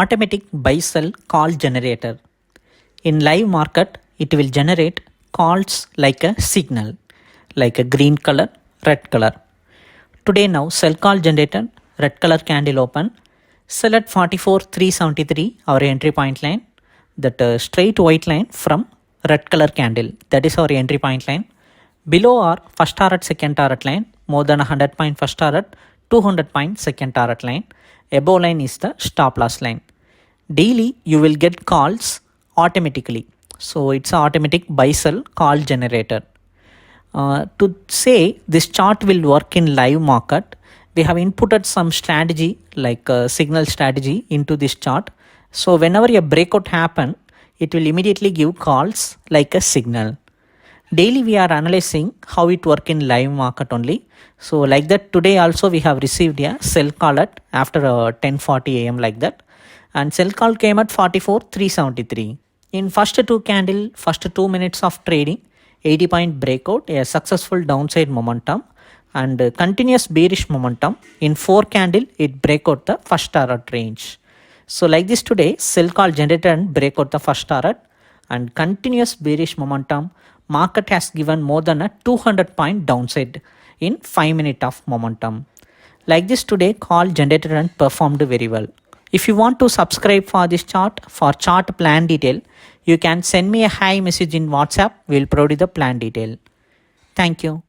Automatic buy sell call generator. In live market, it will generate calls like a signal, like a green color, red color. Today now sell call generator, red color candle open, sell at 44,373 our entry point line, that straight white line from red color candle, that is our entry point line. Below our first target, second target line, more than 100 point first target, 200 point second target line. Above line is the stop loss line. Daily you will get calls automatically. So it's an automatic buy sell call generator. To say this chart will work in live market, we have inputted some strategy like a signal strategy into this chart. So whenever a breakout happen, it will immediately give calls like a signal. Daily we are analyzing how it work in live market only. So like that today also we have received a sell call at after 10:40 am like that, and sell call came at 44,373. In first two candle, first 2 minutes of trading, 80 point breakout, a successful downside momentum and continuous bearish momentum. In 4 candle it break out the first target range. So like this today sell call generated and break out the first target and continuous bearish momentum. Market has given more than a 200 point downside in 5 minutes of momentum. Like this today call generated and performed very well. If you want to subscribe for this chart, for chart plan detail, you can send me a hi message in WhatsApp. We will provide the plan detail. Thank you.